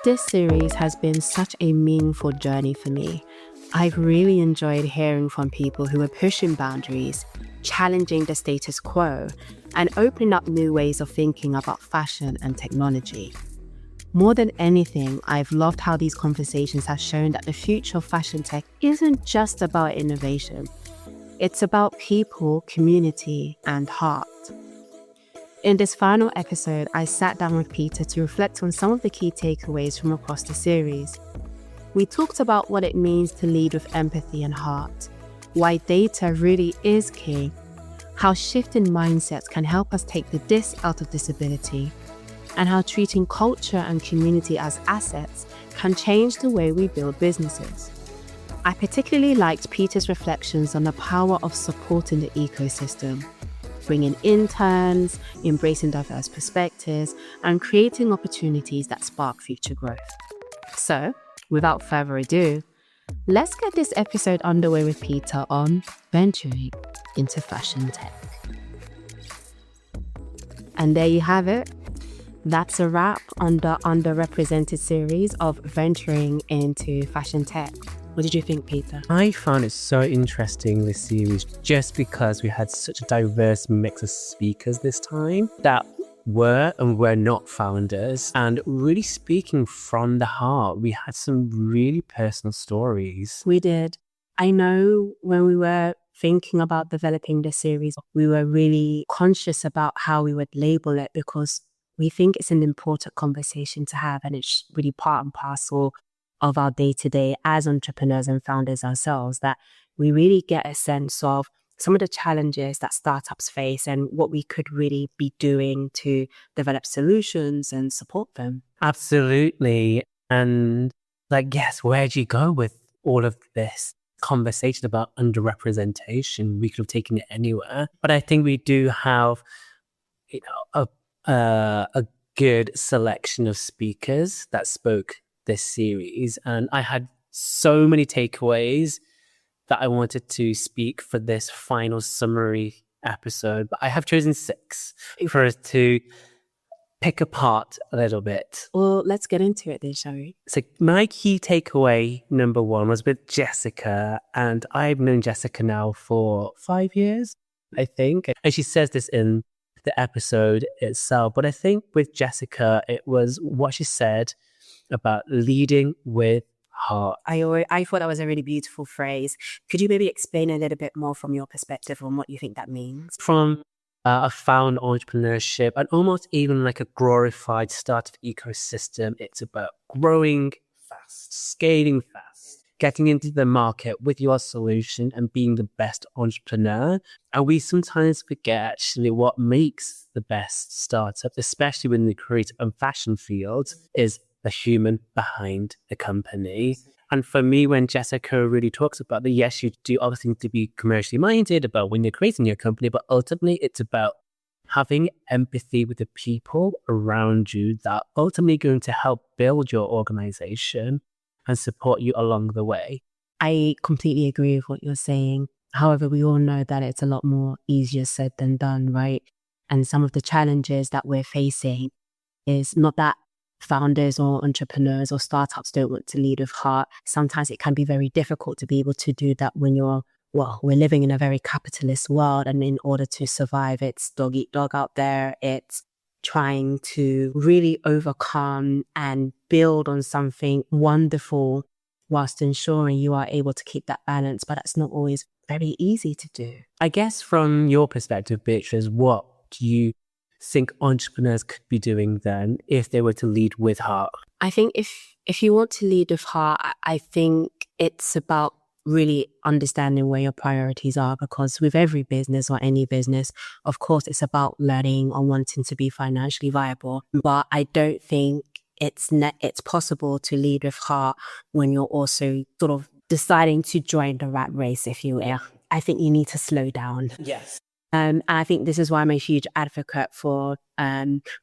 This series has been such a meaningful journey for me. I've really enjoyed hearing from people who are pushing boundaries, challenging the status quo, and opening up new ways of thinking about fashion and technology. More than anything, I've loved how these conversations have shown that the future of fashion tech isn't just about innovation. It's about people, community, and heart. In this final episode, I sat down with Peter to reflect on some of the key takeaways from across the series. We talked about what it means to lead with empathy and heart, why data really is key, how shifting mindsets can help us take the dis out of disability, and how treating culture and community as assets can change the way we build businesses. I particularly liked Peter's reflections on the power of supporting the ecosystem, bringing interns, embracing diverse perspectives, and creating opportunities that spark future growth. So, without further ado, let's get this episode underway with Peter on venturing into fashion tech. And there you have it. That's a wrap on the Underrepresented series of venturing into fashion tech. What did you think, Peter? I found it so interesting, this series, just because we had such a diverse mix of speakers this time that were and were not founders, and really speaking from the heart. We had some really personal stories. We did. I know when we were thinking about developing this series, we were really conscious about how we would label it, because we think it's an important conversation to have, and it's really part and parcel of our day-to-day as entrepreneurs and founders ourselves, that we really get a sense of some of the challenges that startups face and what we could really be doing to develop solutions and support them. Absolutely. And yes, where do you go with all of this conversation about underrepresentation? We could have taken it anywhere, but I think we do have, a good selection of speakers that spoke this series, and I had so many takeaways that I wanted to speak for this final summary episode, but I have chosen 6 for us to pick apart a little bit. Well, let's get into it then, shall we? So my key takeaway number 1 was with Jessica, and I've known Jessica now for 5 years, I think, and she says this in the episode itself, but I think with Jessica, it was what she said about leading with heart. I thought that was a really beautiful phrase. Could you maybe explain a little bit more from your perspective on what you think that means? From a found entrepreneurship and almost even like a glorified startup ecosystem, it's about growing fast, scaling fast, getting into the market with your solution and being the best entrepreneur. And we sometimes forget actually what makes the best startup, especially within the creative and fashion field, is the human behind the company. And for me, when Jessica really talks about that, yes, you do obviously need to be commercially minded about when you're creating your company, but ultimately it's about having empathy with the people around you that are ultimately going to help build your organization and support you along the way. I completely agree with what you're saying. However, we all know that it's a lot more easier said than done, right? And some of the challenges that we're facing is not that founders or entrepreneurs or startups don't want to lead with heart. Sometimes it can be very difficult to be able to do that when we're living in a very capitalist world, and in order to survive, it's dog eat dog out there. It's trying to really overcome and build on something wonderful whilst ensuring you are able to keep that balance, but that's not always very easy to do. I guess from your perspective, Beatrice, what do you think entrepreneurs could be doing then if they were to lead with heart? I think if you want to lead with heart, I think it's about really understanding where your priorities are, because with every business or any business, of course, it's about learning or wanting to be financially viable. But I don't think it's possible to lead with heart when you're also sort of deciding to join the rat race, if you will. Yeah. I think you need to slow down. Yes. And I think this is why I'm a huge advocate for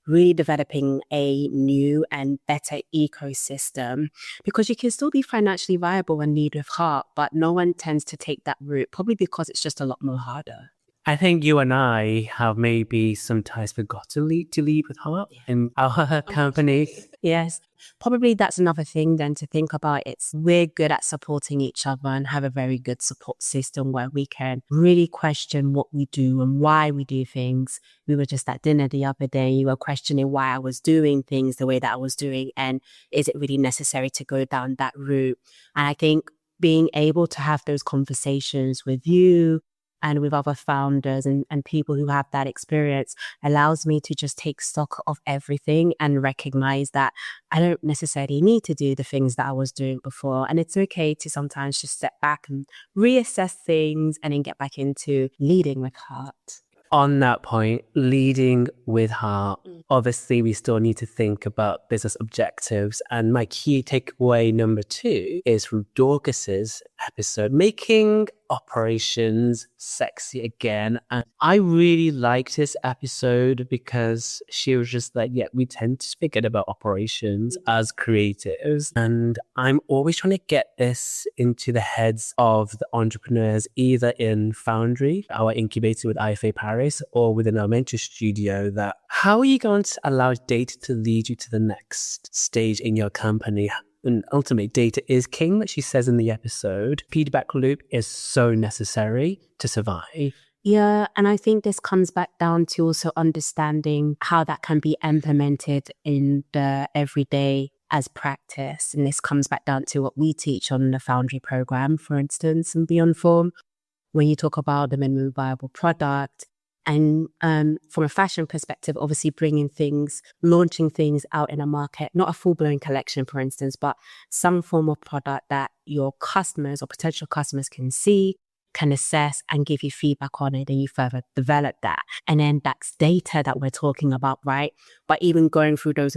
really developing a new and better ecosystem, because you can still be financially viable and lead with heart, but no one tends to take that route, probably because it's just a lot more harder. I think you and I have maybe sometimes forgot to lead with heart in our company. Yes. Probably that's another thing then to think about. It's we're good at supporting each other and have a very good support system where we can really question what we do and why we do things. We were just at dinner the other day. You were questioning why I was doing things the way that I was doing. And is it really necessary to go down that route? And I think being able to have those conversations with you and with other founders and people who have that experience allows me to just take stock of everything and recognize that I don't necessarily need to do the things that I was doing before. And it's okay to sometimes just step back and reassess things and then get back into leading with heart. On that point, leading with heart, obviously we still need to think about business objectives. And my key takeaway number 2 is from Dorcas's episode, making operations sexy again. And I really liked this episode because she was just like, yeah, we tend to forget about operations as creatives. And I'm always trying to get this into the heads of the entrepreneurs, either in Foundry, our incubator with IFA Paris, or within our mentor studio, that how are you going to allow data to lead you to the next stage in your company? And ultimately, data is king, that she says in the episode. Feedback loop is so necessary to survive. Yeah, and I think this comes back down to also understanding how that can be implemented in the everyday as practice. And this comes back down to what we teach on the Foundry program, for instance, and Beyond Form, when you talk about the minimum viable product. And from a fashion perspective, obviously launching things out in a market, not a full-blown collection, for instance, but some form of product that your customers or potential customers can see, can assess and give you feedback on it, and you further develop that. And then that's data that we're talking about, right? But even going through those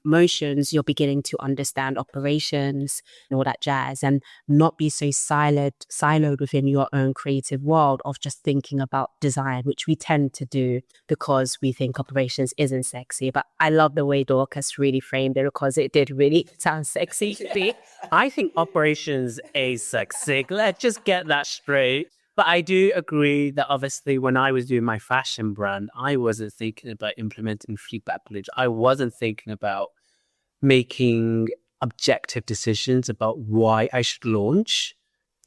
motions, you're beginning to understand operations and all that jazz, and not be so siloed within your own creative world of just thinking about design, which we tend to do because we think operations isn't sexy. But I love the way Dorcas really framed it because it did really sound sexy to me. I think operations is sexy. Let's just get that straight. But I do agree that obviously when I was doing my fashion brand, I wasn't thinking about implementing feedback loops. I wasn't thinking about making objective decisions about why I should launch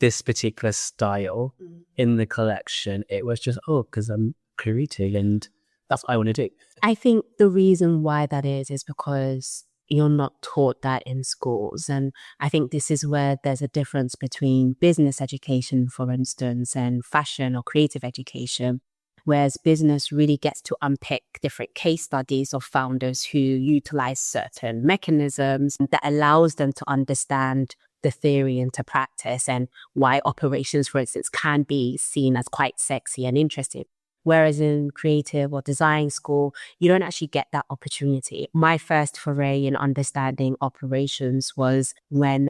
this particular style in the collection. It was just, because I'm creative and that's what I want to do. I think the reason why that is because you're not taught that in schools. And I think this is where there's a difference between business education, for instance, and fashion or creative education, whereas business really gets to unpick different case studies of founders who utilize certain mechanisms that allows them to understand the theory into practice and why operations, for instance, can be seen as quite sexy and interesting. Whereas in creative or design school, you don't actually get that opportunity. My first foray in understanding operations was when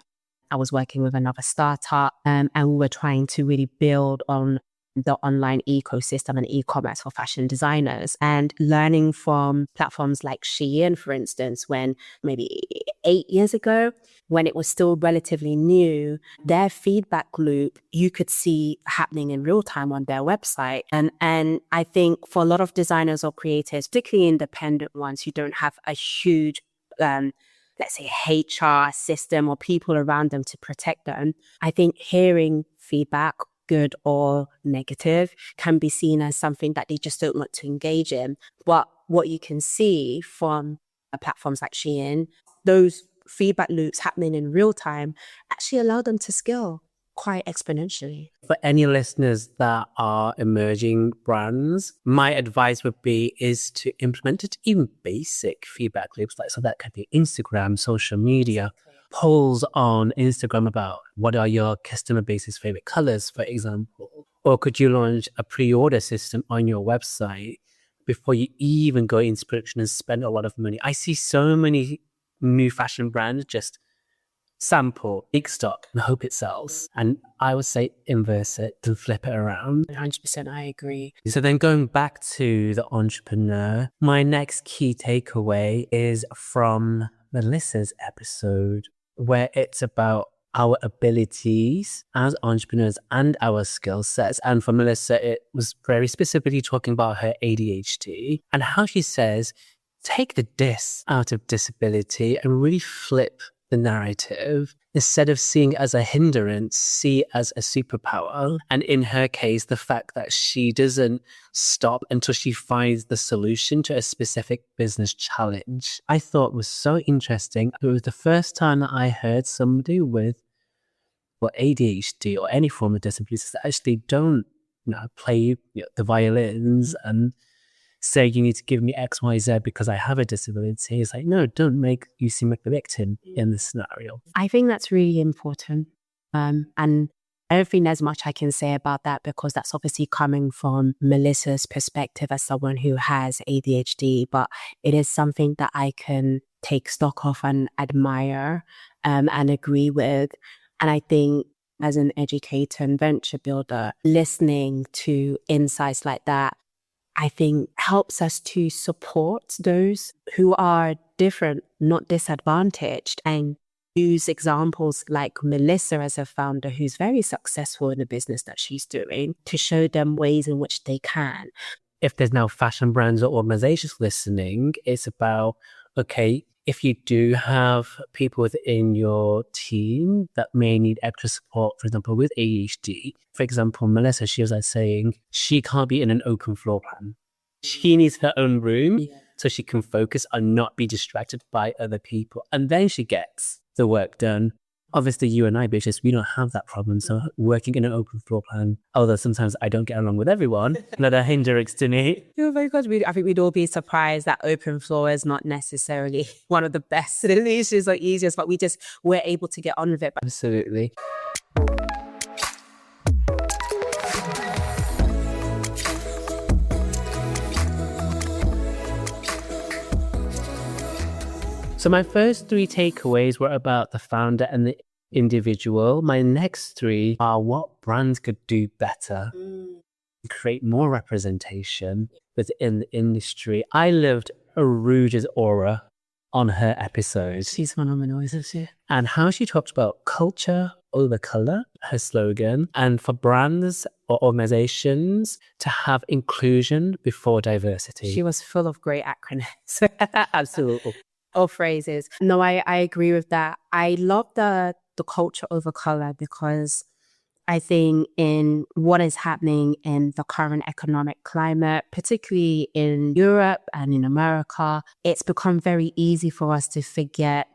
I was working with another startup and we were trying to really build on the online ecosystem and e-commerce for fashion designers, and learning from platforms like Shein, for instance, when maybe 8 years ago, when it was still relatively new, their feedback loop you could see happening in real time on their website. And I think for a lot of designers or creators, particularly independent ones who don't have a huge let's say HR system or people around them to protect them, I think hearing feedback, good or negative, can be seen as something that they just don't want to engage in. But what you can see from platforms like Shein, those feedback loops happening in real time actually allow them to scale quite exponentially. For any listeners that are emerging brands, my advice would be is to implement it, even basic feedback loops, so that could be Instagram, social media, polls on Instagram about what are your customer base's favorite colors, for example. Or could you launch a pre-order system on your website before you even go into production and spend a lot of money? I see so many new fashion brands just sample, big stock, and hope it sells. And I would say inverse it and flip it around. 100% I agree. So then going back to the entrepreneur, my next key takeaway is from Melissa's episode, where it's about our abilities as entrepreneurs and our skill sets. And for Melissa, it was very specifically talking about her ADHD and how she says, take the dis out of disability and really flip the narrative. Instead of seeing it as a hindrance, see it as a superpower. And in her case, the fact that she doesn't stop until she finds the solution to a specific business challenge, I thought was so interesting. It was the first time that I heard somebody with ADHD or any form of disabilities that actually don't play the violins and say you need to give me X, Y, Z because I have a disability. It's like, no, don't make you seem like the victim in this scenario. I think that's really important. And I don't think there's much I can say about that because that's obviously coming from Melissa's perspective as someone who has ADHD, but it is something that I can take stock of and admire and agree with. And I think as an educator and venture builder, listening to insights like that, I think helps us to support those who are different, not disadvantaged, and use examples like Melissa as a founder who's very successful in the business that she's doing to show them ways in which they can. If there's now fashion brands or organizations listening, it's about, okay, if you do have people within your team that may need extra support, for example, with ADHD, for example, Melissa, she was saying she can't be in an open floor plan. She needs her own room so she can focus and not be distracted by other people. And then she gets the work done. Obviously, you and I, Beatrice, we don't have that problem. So working in an open floor plan, although sometimes I don't get along with everyone, not a hindrance to me. Oh my God, I think we'd all be surprised that open floor is not necessarily one of the best solutions or easiest, but we're able to get on with it. Absolutely. So my first 3 takeaways were about the founder and the individual. My next 3 are what brands could do better, create more representation within the industry. I loved Aruja's aura on her episodes. She's phenomenal, isn't she? And how she talked about culture over color, her slogan, and for brands or organizations to have inclusion before diversity. She was full of great acronyms. Absolutely. Or phrases. No, I agree with that. I love the culture over color because I think in what is happening in the current economic climate, particularly in Europe and in America, it's become very easy for us to forget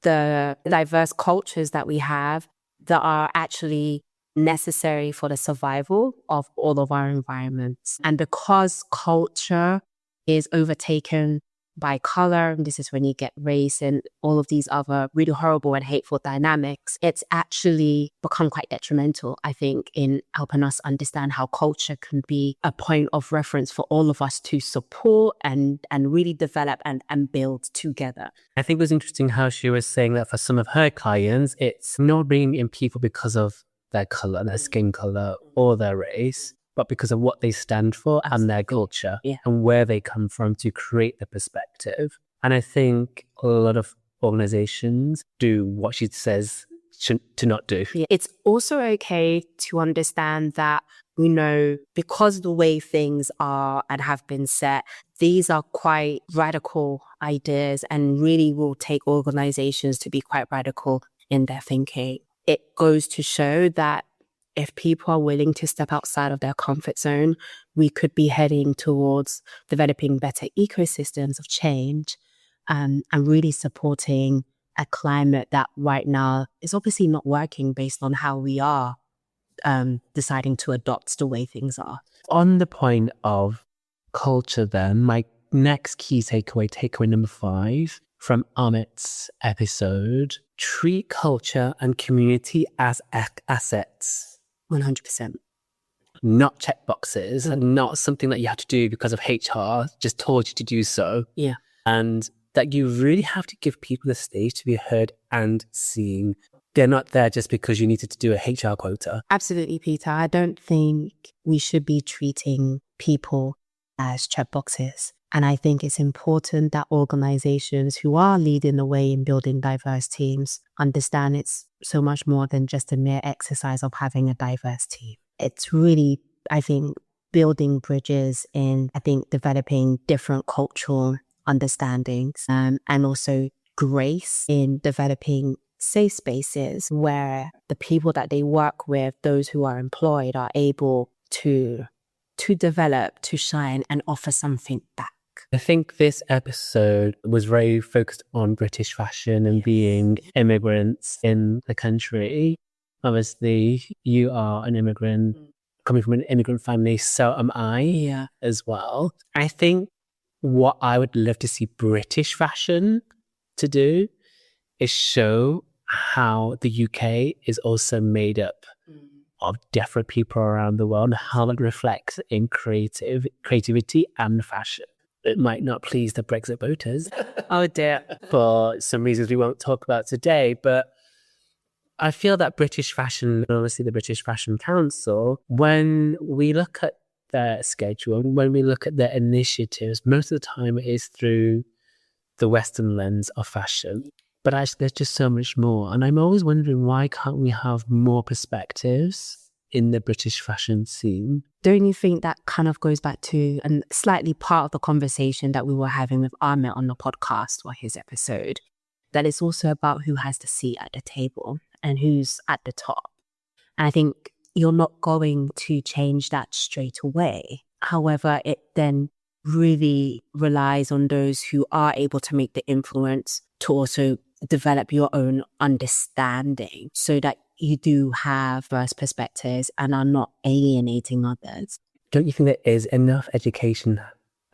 the diverse cultures that we have that are actually necessary for the survival of all of our environments. And because culture is overtaken by color, and this is when you get race and all of these other really horrible and hateful dynamics, it's actually become quite detrimental, I think, in helping us understand how culture can be a point of reference for all of us to support and really develop and build together. I think it was interesting how she was saying that for some of her clients, it's not bringing in people because of their color, their skin color, or their race, but because of what they stand for and their culture and where they come from to create the perspective. And I think a lot of organizations do what she says to not do. It's also okay to understand that, because the way things are and have been set, these are quite radical ideas and really will take organizations to be quite radical in their thinking. It goes to show that if people are willing to step outside of their comfort zone, we could be heading towards developing better ecosystems of change and really supporting a climate that right now is obviously not working based on how we are deciding to adopt the way things are. On the point of culture then, my next key takeaway number 5 from Amit's episode, treat culture and community as assets. 100%. Not checkboxes and not something that you have to do because of HR just told you to do so. Yeah. And that you really have to give people the stage to be heard and seen. They're not there just because you needed to do a HR quota. Absolutely, Peter. I don't think we should be treating people as checkboxes. And I think it's important that organizations who are leading the way in building diverse teams understand it's so much more than just a mere exercise of having a diverse team. It's really, I think, building bridges in, I think, developing different cultural understandings and also grace in developing safe spaces where the people that they work with, those who are employed, are able to develop, to shine, and offer something back. I think this episode was very focused on British fashion and being immigrants in the country. Obviously, you are an immigrant coming from an immigrant family, so am I as well. I think what I would love to see British fashion to do is show how the UK is also made up of different people around the world, how it reflects in creativity and fashion. It might not please the Brexit voters. Oh dear. For some reasons we won't talk about today, but I feel that British fashion, obviously the British Fashion Council, when we look at their schedule, when we look at their initiatives, most of the time it is through the Western lens of fashion. But actually there's just so much more. And I'm always wondering, why can't we have more perspectives in the British fashion scene? Don't you think that kind of goes back to, and slightly part of the conversation that we were having with Ahmet on the podcast or his episode, that it's also about who has the seat at the table and who's at the top. And I think you're not going to change that straight away. However, it then really relies on those who are able to make the influence to also develop your own understanding so that you do have diverse perspectives and are not alienating others. Don't you think there is enough education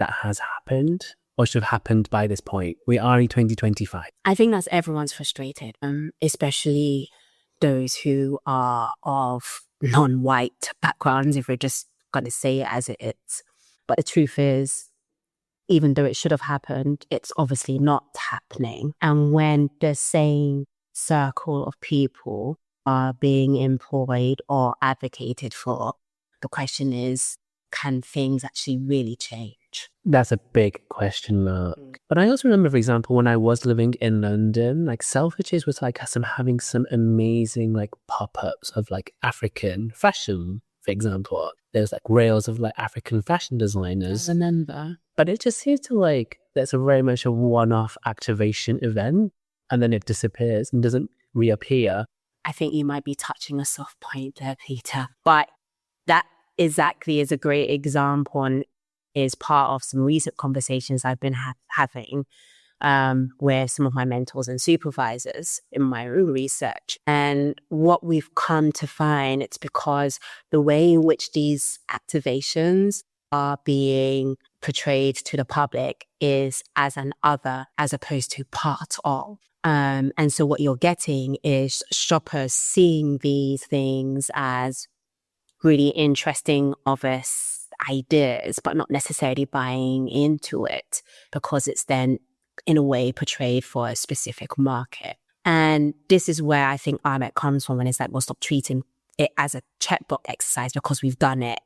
that has happened or should have happened by this point? We are in 2025. I think that's everyone's frustrated, especially those who are of non-white backgrounds, if we're just going to say it as it is. But the truth is, even though it should have happened, it's obviously not happening. And when the same circle of people are being employed or advocated for, the question is, can things actually really change? That's a big question mark. But I also remember, for example, when I was living in London, like Selfridges was like having some amazing like pop-ups of like African fashion, for example. There's like rails of like African fashion designers. I remember. But it just seems to like, there's a very much a one-off activation event and then it disappears and doesn't reappear. I think you might be touching a soft point there, Peter. But that exactly is a great example and is part of some recent conversations I've been having with some of my mentors and supervisors in my own research. And what we've come to find, it's because the way in which these activations are being portrayed to the public is as an other as opposed to part of. And so what you're getting is shoppers seeing these things as really interesting, obvious ideas, but not necessarily buying into it because it's then in a way portrayed for a specific market. And this is where I think Ahmet comes from when it's like, we'll stop treating it as a checkbox exercise because we've done it.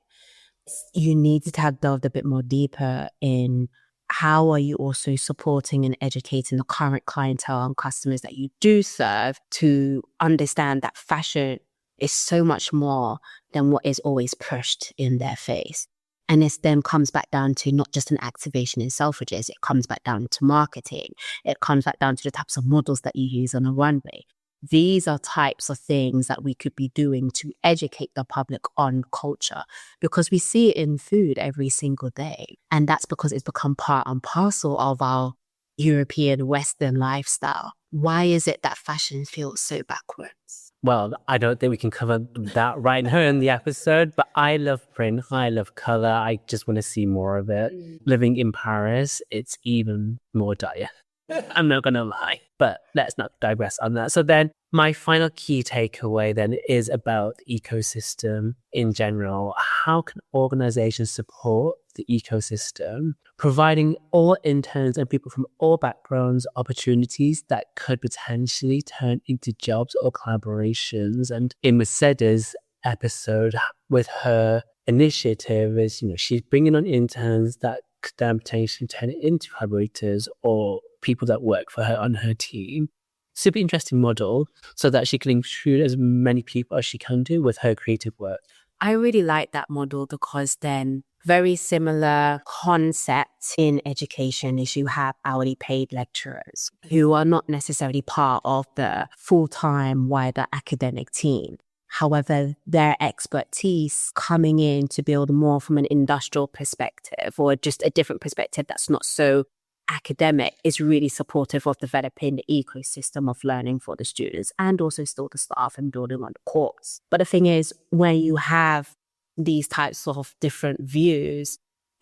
You need to have delved a bit more deeper in how are you also supporting and educating the current clientele and customers that you do serve to understand that fashion is so much more than what is always pushed in their face. And this then comes back down to not just an activation in Selfridges, it comes back down to marketing. It comes back down to the types of models that you use on a runway. These are types of things that we could be doing to educate the public on culture because we see it in food every single day. And that's because it's become part and parcel of our European Western lifestyle. Why is it that fashion feels so backwards? Well, I don't think we can cover that right now in the episode, but I love print. I love color. I just want to see more of it. Living in Paris, it's even more dire. I'm not going to lie, but let's not digress on that. So then my final key takeaway then is about the ecosystem in general. How can organizations support the ecosystem, providing all interns and people from all backgrounds opportunities that could potentially turn into jobs or collaborations? And in Mercedes' episode with her initiative is, she's bringing on interns that then potentially turn it into collaborators or people that work for her on her team. Super interesting model so that she can include as many people as she can do with her creative work. I really like that model because then very similar concepts in education is you have hourly paid lecturers who are not necessarily part of the full-time wider academic team. However, their expertise coming in to build more from an industrial perspective or just a different perspective that's not so academic is really supportive of developing the ecosystem of learning for the students and also still the staff and building on the course. But the thing is, when you have these types of different views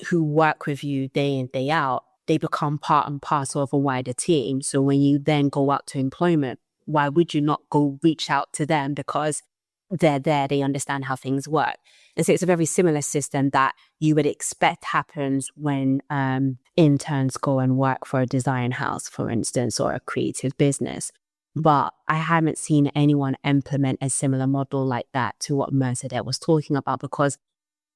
who work with you day in, day out, they become part and parcel of a wider team. So when you then go out to employment, why would you not go reach out to them? Because they're there, they understand how things work. And so it's a very similar system that you would expect happens when interns go and work for a design house, for instance, or a creative business. But I haven't seen anyone implement a similar model like that to what Mercedes was talking about, because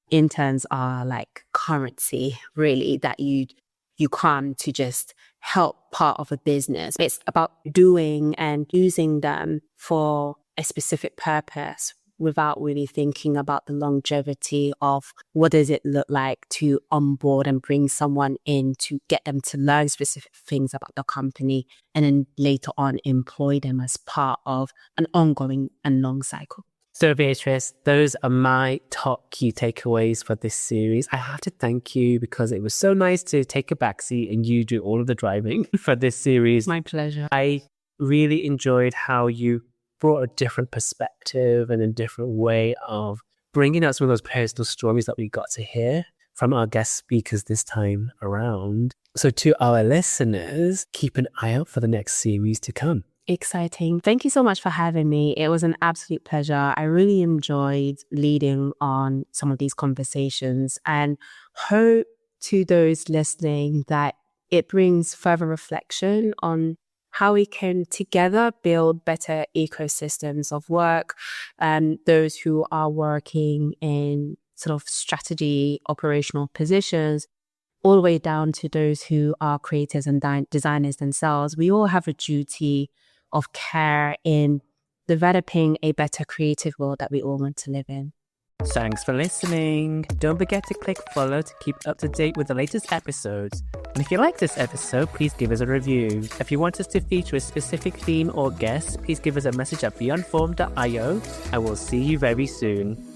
interns are like currency, really, that you come to just help part of a business. It's about doing and using them for a specific purpose without really thinking about the longevity of what does it look like to onboard and bring someone in to get them to learn specific things about the company and then later on employ them as part of an ongoing and long cycle. So Beatrice, those are my top key takeaways for this series. I have to thank you because it was so nice to take a backseat and you do all of the driving for this series. My pleasure. I really enjoyed how you brought a different perspective and a different way of bringing out some of those personal stories that we got to hear from our guest speakers this time around. So to our listeners, keep an eye out for the next series to come. Exciting. Thank you so much for having me. It was an absolute pleasure. I really enjoyed leading on some of these conversations and hope to those listening that it brings further reflection on how we can together build better ecosystems of work. Those who are working in sort of strategy, operational positions, all the way down to those who are creators and designers themselves. We all have a duty of care in developing a better creative world that we all want to live in. Thanks for listening. Don't forget to click follow to keep up to date with the latest episodes. And if you like this episode, please give us a review. If you want us to feature a specific theme or guest, please give us a message at beyondform.io and we'll see you very soon.